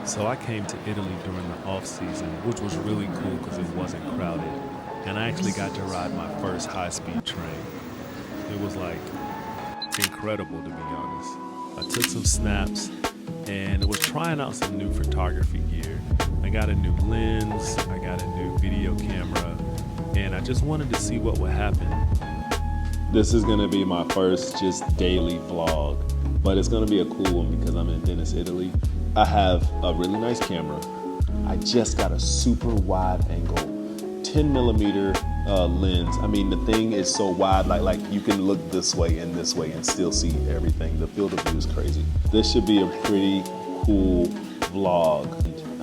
So I came to Italy during the off season, which was really cool because it wasn't crowded. And I actually got to ride my first high-speed train. It was like incredible, to be honest. I took some snaps and was trying out some new photography gear. I got a new lens, I got a new video camera, and I just wanted to see what would happen. This is gonna be my first just daily vlog, but it's gonna be a cool one because I'm in Venice, Italy. I have a really nice camera. I just got a super wide angle 10mm lens. I mean, the thing is so wide, like you can look this way and still see everything. The field of view is crazy. This should be a pretty cool vlog.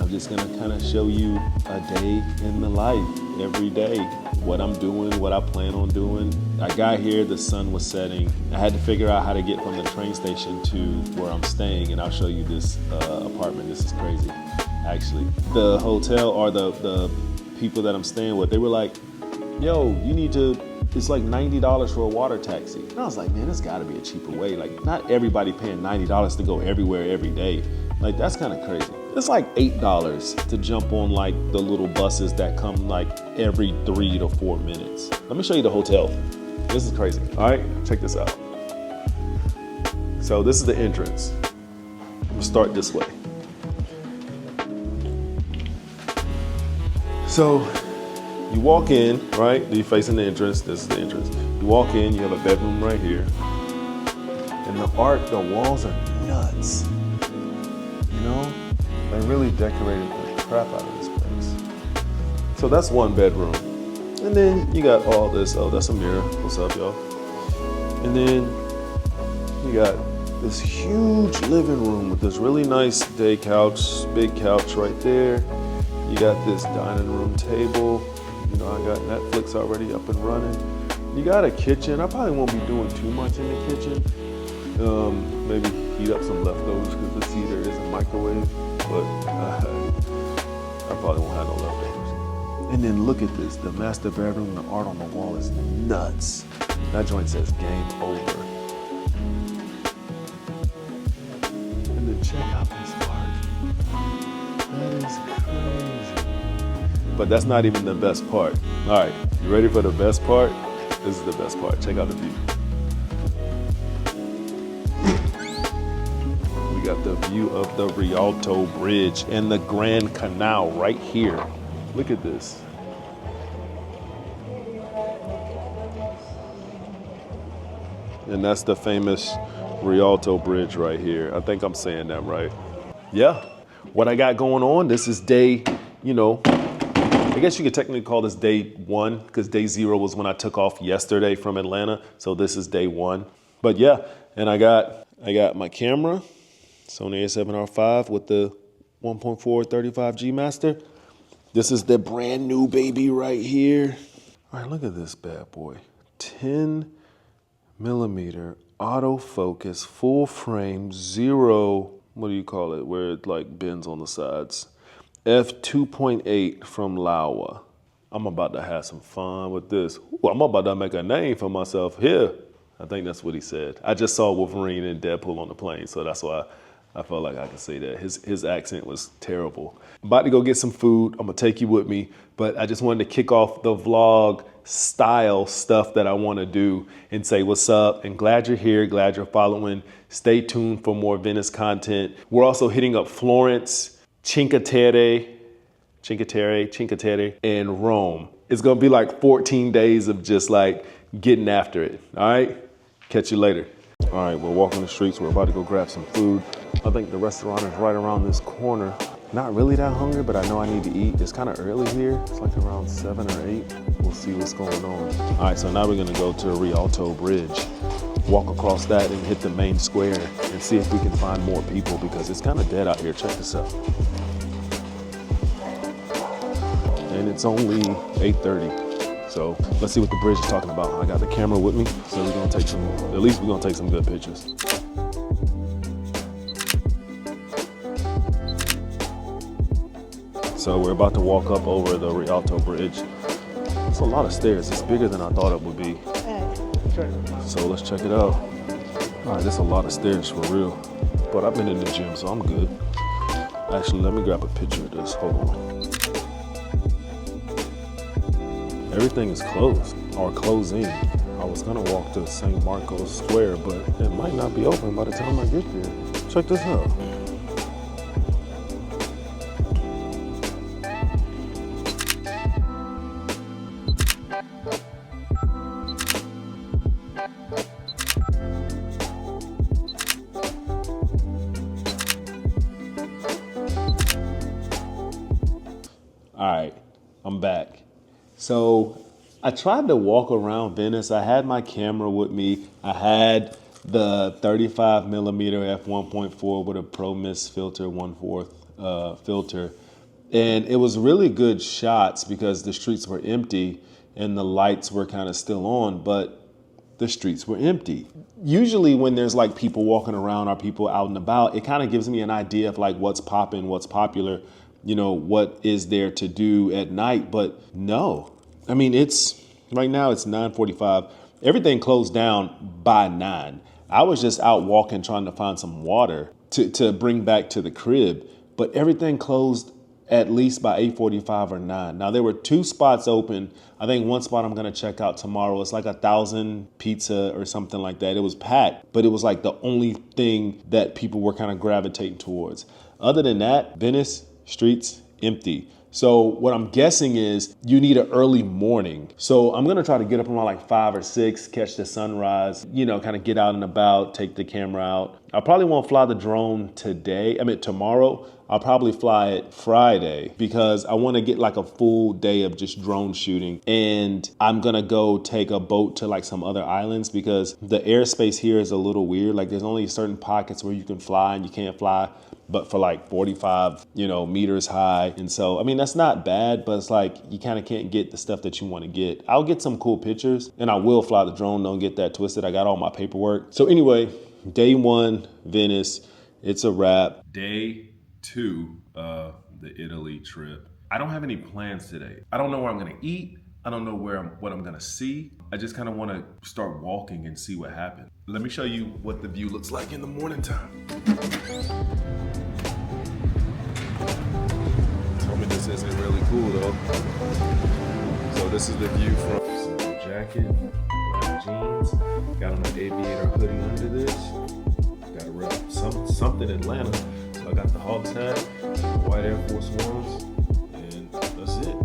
I'm just gonna kind of show you a day in the life, every day, what I'm doing, what I plan on doing. I got here, the sun was setting. I had to figure out how to get from the train station to where I'm staying, and I'll show you this apartment. This is crazy, actually. The hotel or the people that I'm staying with, they were like, yo, you need to, it's like $90 for a water taxi. And I was like, man, there's gotta be a cheaper way. Like, not everybody paying $90 to go everywhere every day. Like, that's kind of crazy. It's like $8 to jump on like the little buses that come like every 3 to 4 minutes. Let me show you the hotel. This is crazy. All right, check this out. So this is the entrance. I'm gonna start this way. So you walk in, right? You're facing the entrance. This is the entrance. You walk in, you have a bedroom right here. And the art, the walls are nuts. You know? They really decorated the crap out of this place. So that's one bedroom. And then you got all this, oh, that's a mirror. What's up, y'all? And then you got this huge living room with this really nice day couch, big couch right there. You got this dining room table. You know, I got Netflix already up and running. You got a kitchen. I probably won't be doing too much in the kitchen. Maybe heat up some leftovers because the see there is a microwave, but I probably won't have no leftovers. And then look at this, the master bedroom, the art on the wall is nuts. That joint says game over. And then check out this art. That is crazy. But that's not even the best part. All right, you ready for the best part? This is the best part. Check out the view. We got the view of the Rialto Bridge and the Grand Canal right here. Look at this. And that's the famous Rialto Bridge right here. I think I'm saying that right. Yeah, what I got going on, this is day, you know, I guess you could technically call this day one because day 0 was when I took off yesterday from Atlanta. So this is day 1. But yeah, and I got my camera, Sony A7R5 with the 1.4 35G master. This is the brand new baby right here. All right, look at this bad boy. 10mm autofocus, full frame, 0, what do you call it? Where it like bends on the sides. F2.8 from Laowa. I'm about to have some fun with this. Ooh, I'm about to make a name for myself here. I think that's what he said. I just saw Wolverine and Deadpool on the plane, so that's why I felt like I could say that. His accent was terrible. I'm about to go get some food. I'm gonna take you with me, but I just wanted to kick off the vlog style stuff that I wanna do and say what's up, and glad you're here, glad you're following. Stay tuned for more Venice content. We're also hitting up Florence, Cinque Terre, and Rome. It's gonna be like 14 days of just like getting after it, all right? Catch you later. All right, we're walking the streets. We're about to go grab some food. I think the restaurant is right around this corner. Not really that hungry, but I know I need to eat. It's kind of early here. It's like around 7 or 8. We'll see what's going on. All right, so now we're gonna go to Rialto Bridge, walk across that and hit the main square and see if we can find more people because it's kind of dead out here. Check this out. And it's only 8:30. So let's see what the bridge is talking about. I got the camera with me, so we're gonna take some, at least we're gonna take some good pictures. So we're about to walk up over the Rialto Bridge. It's a lot of stairs. It's bigger than I thought it would be. So let's check it out. All right, there's a lot of stairs for real. But I've been in the gym, so I'm good. Actually, let me grab a picture of this. Hold on. Everything is closed or closing. I was gonna walk to St. Marco's Square, but it might not be open by the time I get there. Check this out. All right, I'm back. So I tried to walk around Venice. I had my camera with me. I had the 35 millimeter f1.4 with a Pro Mist filter, 1/4 filter. And it was really good shots because the streets were empty and the lights were kind of still on, but the streets were empty. Usually when there's like people walking around or people out and about, it kind of gives me an idea of like what's popping, what's popular, you know, what is there to do at night, but no. I mean, right now it's 9:45. Everything closed down by 9. I was just out walking, trying to find some water to bring back to the crib, but everything closed at least by 8:45 or 9. Now there were 2 spots open. I think one spot I'm gonna check out tomorrow. It's like 1,000 pizza or something like that. It was packed, but it was like the only thing that people were kind of gravitating towards. Other than that, Venice, streets empty. So what I'm guessing is you need an early morning. So I'm gonna try to get up around like 5 or 6, catch the sunrise, you know, kind of get out and about, take the camera out. I probably won't fly the drone tomorrow. I'll probably fly it Friday because I want to get like a full day of just drone shooting. And I'm going to go take a boat to like some other islands because the airspace here is a little weird. Like there's only certain pockets where you can fly and you can't fly, but for like 45, meters high. And so, I mean, that's not bad, but it's like you kind of can't get the stuff that you want to get. I'll get some cool pictures and I will fly the drone. Don't get that twisted. I got all my paperwork. So anyway, day 1, Venice, it's a wrap. Day 2 of the Italy trip. I don't have any plans today. I don't know where I'm gonna eat. I don't know what I'm gonna see. I just kind of want to start walking and see what happens. Let me show you what the view looks like in the morning time. Tell me this isn't really cool though. So this is the view from simple jacket, black jeans, got on an aviator hoodie under this. Got to rep something Atlanta. So I got the Hawks hat, white Air Force Ones, and that's it.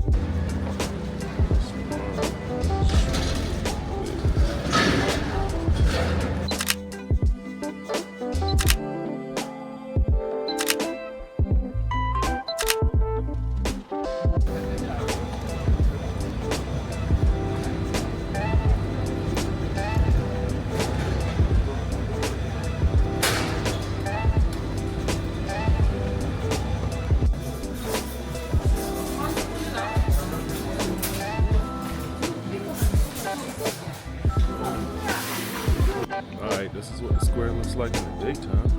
This is what the square looks like in the daytime.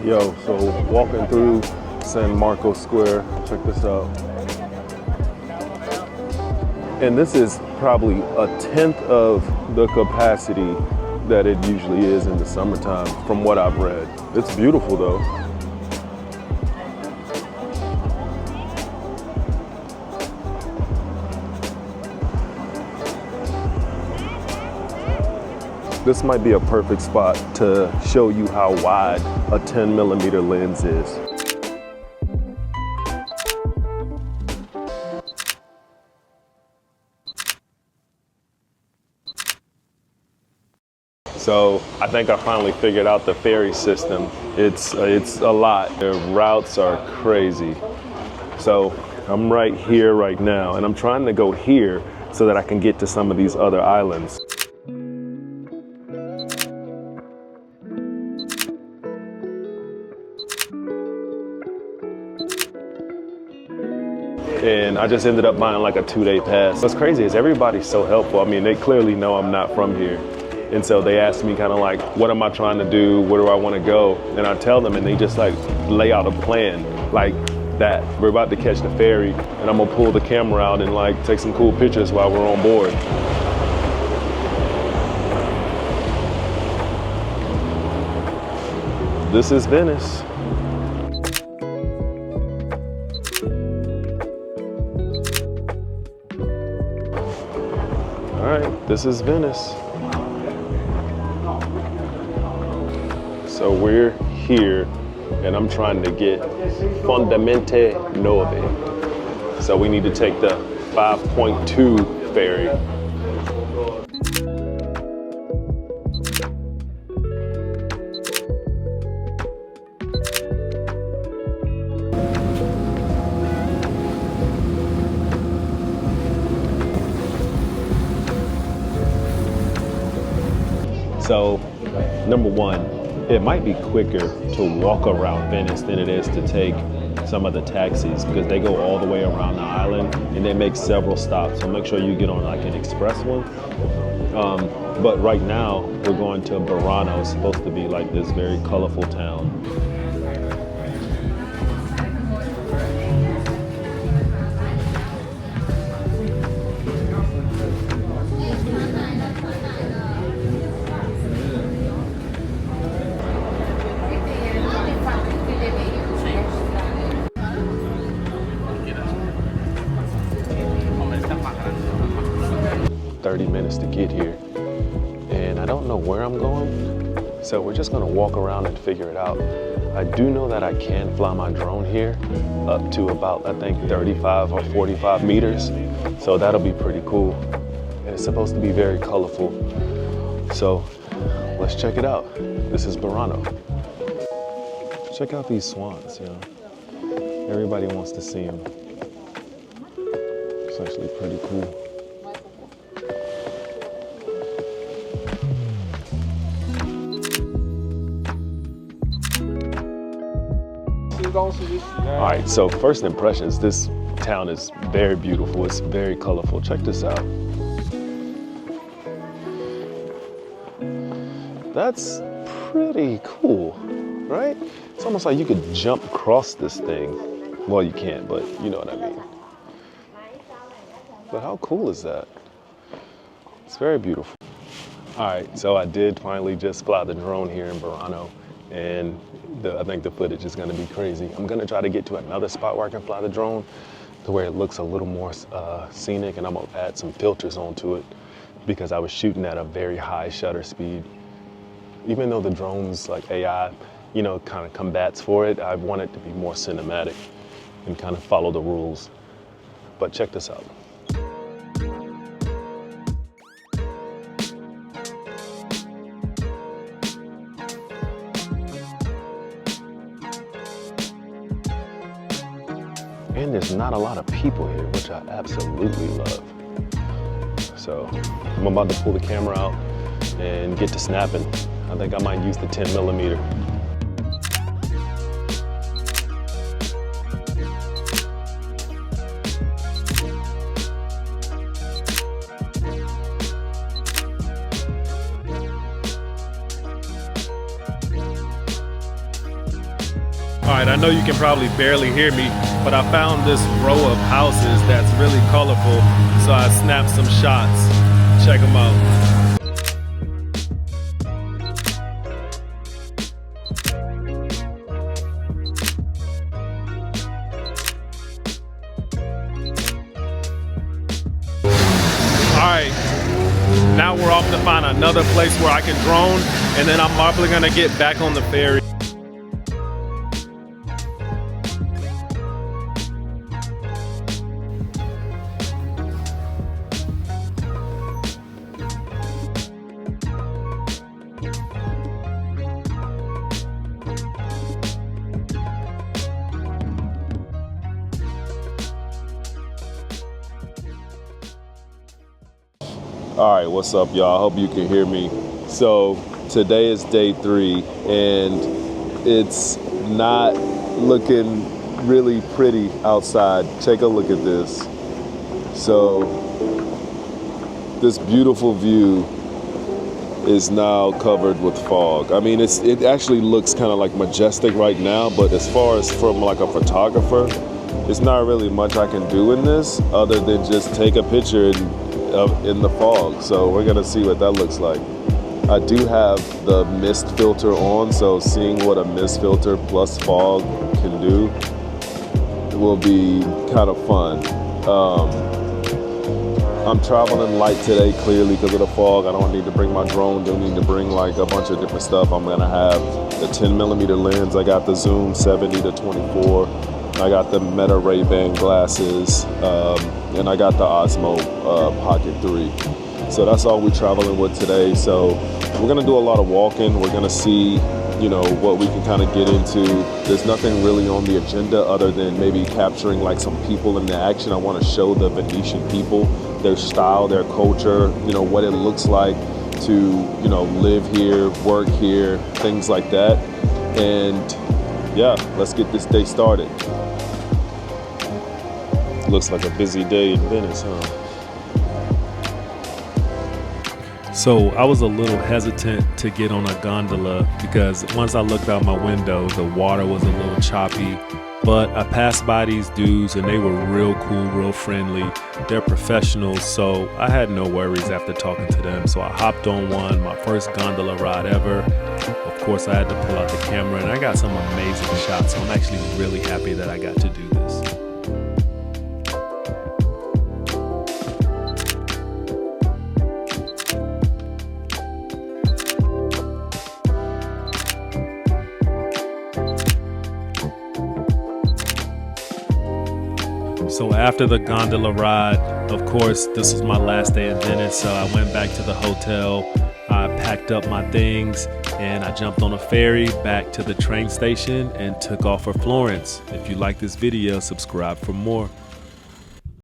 Yo, so walking through San Marco Square, check this out. And this is probably 1/10 of the capacity that it usually is in the summertime from what I've read. It's beautiful though. This might be a perfect spot to show you how wide a 10mm lens is. So I think I finally figured out the ferry system. It's a lot. The routes are crazy. So I'm right here right now, and I'm trying to go here so that I can get to some of these other islands. And I just ended up buying like a 2-day pass. What's crazy is everybody's so helpful. I mean, they clearly know I'm not from here. And so they asked me kind of like, what am I trying to do? Where do I want to go? And I tell them and they just like lay out a plan like that. We're about to catch the ferry and I'm gonna pull the camera out and like take some cool pictures while we're on board. this is Venice. All right, this is Venice. So we're here and I'm trying to get Fondamente Nove. So we need to take the 5.2 ferry. So, number one, it might be quicker to walk around Venice than it is to take some of the taxis because they go all the way around the island and they make several stops. So make sure you get on like an express one. But right now we're going to Burano. It's supposed to be like this very colorful town. Minutes to get here and I don't know where I'm going, so we're just gonna walk around and figure it out. I do know that I can fly my drone here up to about I think 35 or 45 meters, so that'll be pretty cool and it's supposed to be very colorful, so let's check it out. This is Burano. Check out these swans, you know, everybody wants to see them. It's actually pretty cool. All right, so first impressions, this town is very beautiful. It's very colorful. Check this out. That's pretty cool, right? It's almost like you could jump across this thing. Well, you can't, but you know what I mean. But how cool is that? It's very beautiful. All right, so I did finally just fly the drone here in Burano. And I think the footage is gonna be crazy. I'm gonna try to get to another spot where I can fly the drone to where it looks a little more scenic, and I'm gonna add some filters onto it because I was shooting at a very high shutter speed. Even though the drone's like AI, you know, kind of combats for it, I want it to be more cinematic and kind of follow the rules. But check this out. And there's not a lot of people here, which I absolutely love. So I'm about to pull the camera out and get to snapping. I think I might use the 10mm. All right, I know you can probably barely hear me, but I found this row of houses that's really colorful, so I snapped some shots. Check them out. All right, now we're off to find another place where I can drone, and then I'm probably gonna get back on the ferry. All right, what's up, y'all? I hope you can hear me. So today is day 3 and it's not looking really pretty outside. Take a look at this. So this beautiful view is now covered with fog. I mean, it actually looks kind of like majestic right now, but as far as from like a photographer, there's not really much I can do in this other than just take a picture in the fog. So we're gonna see what that looks like. I do have the mist filter on, so seeing what a mist filter plus fog can do will be kind of fun. I'm traveling light today, clearly because of the fog. I don't need to bring my drone, don't need to bring like a bunch of different stuff. I'm gonna have the 10mm lens. I got the zoom 70 to 24. I got the Meta Ray-Ban glasses, and I got the Osmo Pocket 3. So that's all we're traveling with today. So we're gonna do a lot of walking. We're gonna see, you know, what we can kind of get into. There's nothing really on the agenda other than maybe capturing like some people in the action. I want to show the Venetian people, their style, their culture, you know, what it looks like to, you know, live here, work here, things like that. And yeah, let's get this day started. Looks like a busy day in Venice, huh? So I was a little hesitant to get on a gondola because once I looked out my window, the water was a little choppy. But I passed by these dudes and they were real cool, real friendly. They're professionals, so I had no worries after talking to them. So I hopped on one, my first gondola ride ever. Of course, I had to pull out the camera and I got some amazing shots. So I'm actually really happy that I got to do this. So after the gondola ride, of course, this was my last day in Venice, so I went back to the hotel, I packed up my things, and I jumped on a ferry back to the train station and took off for Florence. If you like this video, subscribe for more.